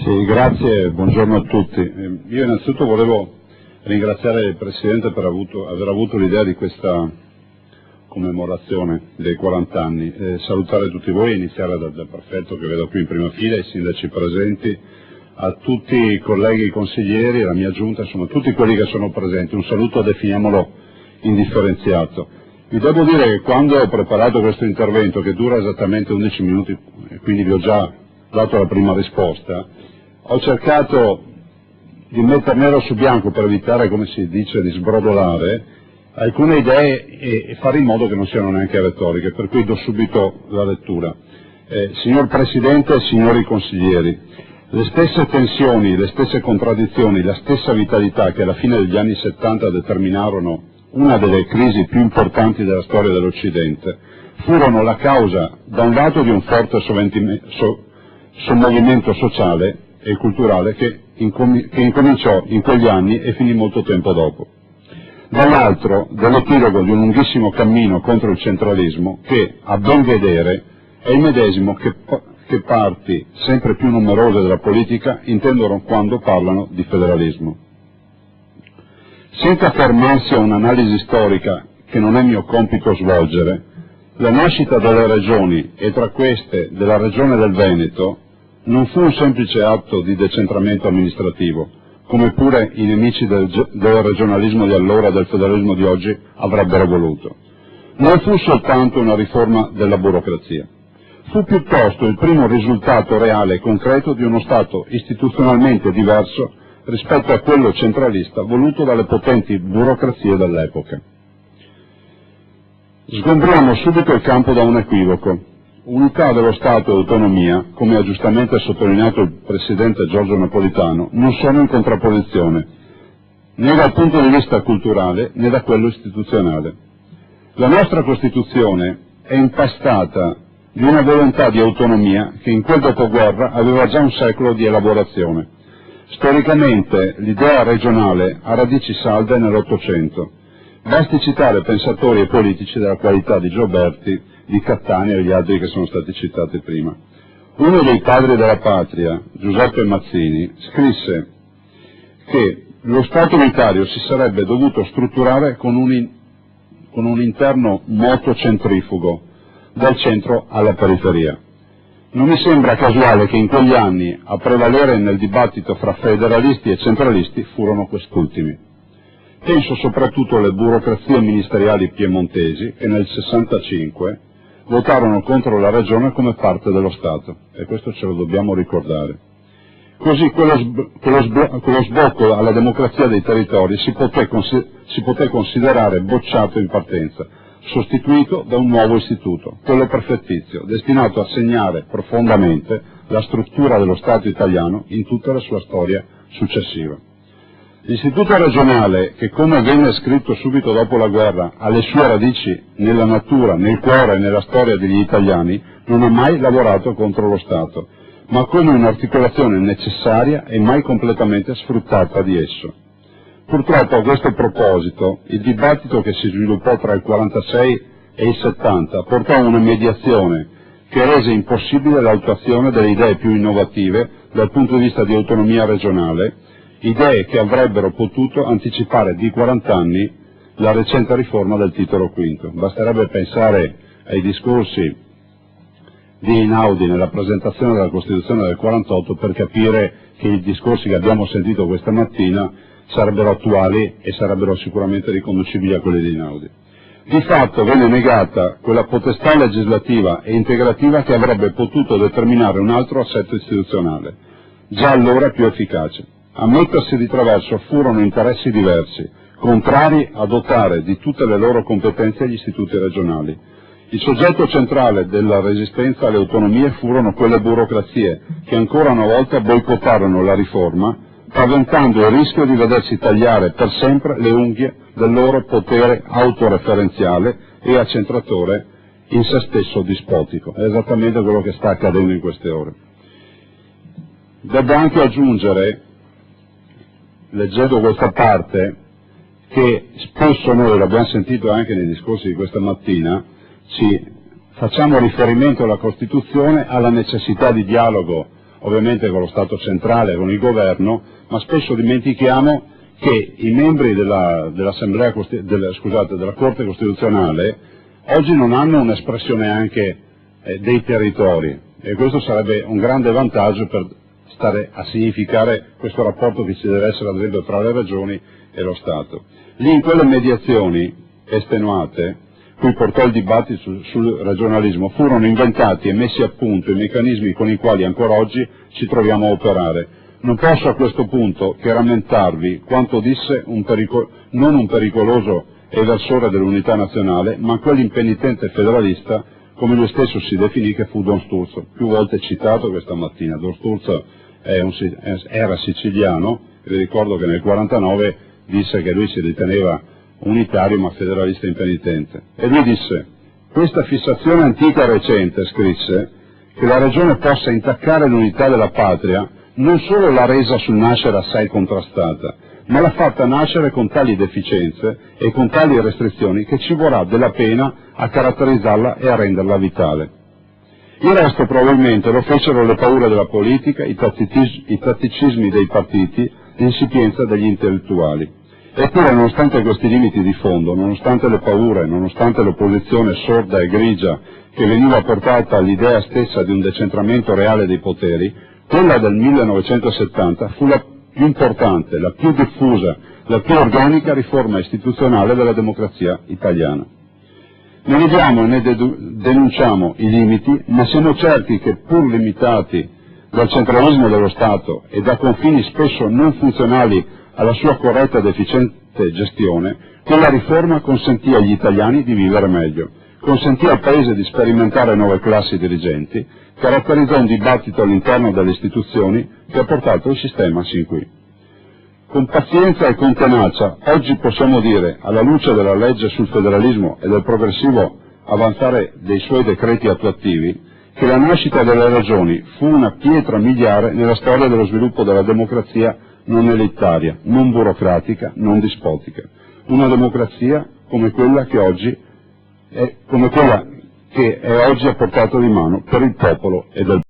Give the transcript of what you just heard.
Sì, grazie, buongiorno a tutti. Io innanzitutto volevo ringraziare il Presidente per aver avuto l'idea di questa commemorazione dei 40 anni, salutare tutti voi, iniziare dal prefetto che vedo qui in prima fila, ai sindaci presenti, a tutti i colleghi consiglieri, alla mia giunta, insomma tutti quelli che sono presenti, un saluto, definiamolo, indifferenziato. Vi devo dire che quando ho preparato questo intervento, che dura esattamente 11 minuti, e quindi vi ho già dato la prima risposta, ho cercato di mettere nero su bianco per evitare, come si dice, di sbrodolare alcune idee e fare in modo che non siano neanche retoriche, per cui do subito la lettura. Signor Presidente e signori consiglieri, le stesse tensioni, le stesse contraddizioni, la stessa vitalità che alla fine degli anni 70 determinarono una delle crisi più importanti della storia dell'Occidente furono la causa, da un lato, di un forte sommovimento sociale e culturale che incominciò in quegli anni e finì molto tempo dopo. Dall'altro, dell'epilogo di un lunghissimo cammino contro il centralismo che, a ben vedere, è il medesimo che parti sempre più numerose della politica intendono quando parlano di federalismo. Senza fermarsi a un'analisi storica che non è mio compito svolgere, la nascita delle regioni, e tra queste della regione del Veneto, non fu un semplice atto di decentramento amministrativo, come pure i nemici del regionalismo di allora e del federalismo di oggi avrebbero voluto. Non fu soltanto una riforma della burocrazia, fu piuttosto il primo risultato reale e concreto di uno Stato istituzionalmente diverso rispetto a quello centralista voluto dalle potenti burocrazie dell'epoca. Sgombriamo subito il campo da un equivoco. Unità dello Stato e autonomia, come ha giustamente sottolineato il Presidente Giorgio Napolitano, non sono in contrapposizione, né dal punto di vista culturale né da quello istituzionale. La nostra Costituzione è impastata di una volontà di autonomia che in quel dopoguerra aveva già un secolo di elaborazione. Storicamente l'idea regionale ha radici salde nell'Ottocento. Basti citare pensatori e politici della qualità di Gioberti, di Cattaneo e gli altri che sono stati citati prima. Uno dei padri della patria, Giuseppe Mazzini, scrisse che lo Stato unitario si sarebbe dovuto strutturare con un interno moto centrifugo, dal centro alla periferia. Non mi sembra casuale che in quegli anni a prevalere nel dibattito fra federalisti e centralisti furono quest'ultimi. Penso soprattutto alle burocrazie ministeriali piemontesi che nel 65 votarono contro la regione come parte dello Stato, e questo ce lo dobbiamo ricordare. Così quello sbocco alla democrazia dei territori si poté considerare bocciato in partenza, sostituito da un nuovo istituto, quello prefettizio, destinato a segnare profondamente la struttura dello Stato italiano in tutta la sua storia successiva. L'istituto regionale, che come venne scritto subito dopo la guerra, ha le sue radici nella natura, nel cuore e nella storia degli italiani, non ha mai lavorato contro lo Stato, ma come un'articolazione necessaria e mai completamente sfruttata di esso. Purtroppo a questo proposito il dibattito che si sviluppò tra il 46 e il 70 portò a una mediazione che rese impossibile l'attuazione delle idee più innovative dal punto di vista di autonomia regionale, idee che avrebbero potuto anticipare di 40 anni la recente riforma del titolo V. Basterebbe pensare ai discorsi di Einaudi nella presentazione della Costituzione del 48 per capire che i discorsi che abbiamo sentito questa mattina sarebbero attuali e sarebbero sicuramente riconducibili a quelli di Einaudi. Di fatto venne negata quella potestà legislativa e integrativa che avrebbe potuto determinare un altro assetto istituzionale, già allora più efficace. A mettersi di traverso furono interessi diversi, contrari a dotare di tutte le loro competenze gli istituti regionali. Il soggetto centrale della resistenza alle autonomie furono quelle burocrazie che ancora una volta boicottarono la riforma, paventando il rischio di vedersi tagliare per sempre le unghie del loro potere autoreferenziale e accentratore in se stesso dispotico. È esattamente quello che sta accadendo in queste ore. Devo anche aggiungere, leggendo questa parte, che spesso noi, l'abbiamo sentito anche nei discorsi di questa mattina, ci facciamo riferimento alla Costituzione, alla necessità di dialogo ovviamente con lo Stato centrale, con il governo, ma spesso dimentichiamo che i membri della Corte Costituzionale oggi non hanno un'espressione anche dei territori, e questo sarebbe un grande vantaggio per stare a significare questo rapporto che ci deve essere ad esempio tra le regioni e lo Stato. Lì in quelle mediazioni estenuate, cui portò il dibattito sul regionalismo, furono inventati e messi a punto i meccanismi con i quali ancora oggi ci troviamo a operare. Non posso a questo punto che rammentarvi quanto disse non un pericoloso eversore dell'unità nazionale, ma quell'impenitente federalista, come lui stesso si definì, che fu Don Sturzo, più volte citato questa mattina. Don Sturzo era siciliano, e vi ricordo che nel 1949 disse che lui si riteneva unitario ma federalista impenitente. E lui disse: questa fissazione antica e recente, scrisse, che la regione possa intaccare l'unità della patria, non solo l'ha resa sul nascere assai contrastata, ma l'ha fatta nascere con tali deficienze e con tali restrizioni che ci vorrà della pena a caratterizzarla e a renderla vitale. Il resto probabilmente lo fecero le paure della politica, i tatticismi dei partiti, l'insipienza degli intellettuali. Eppure, nonostante questi limiti di fondo, nonostante le paure, nonostante l'opposizione sorda e grigia che veniva portata all'idea stessa di un decentramento reale dei poteri, quella del 1970 fu la più importante, la più diffusa, la più organica riforma istituzionale della democrazia italiana. Ne neghiamo e ne denunciamo i limiti, ma siamo certi che, pur limitati dal centralismo dello Stato e da confini spesso non funzionali alla sua corretta ed efficiente gestione, quella riforma consentì agli italiani di vivere meglio, consentì al Paese di sperimentare nuove classi dirigenti, caratterizzò un dibattito all'interno delle istituzioni che ha portato il sistema sin qui. Con pazienza e con tenacia, oggi possiamo dire, alla luce della legge sul federalismo e del progressivo avanzare dei suoi decreti attuativi, che la nascita delle regioni fu una pietra miliare nella storia dello sviluppo della democrazia non elitaria, non burocratica, non dispotica. Una democrazia come quella che oggi è a portata di mano per il popolo e del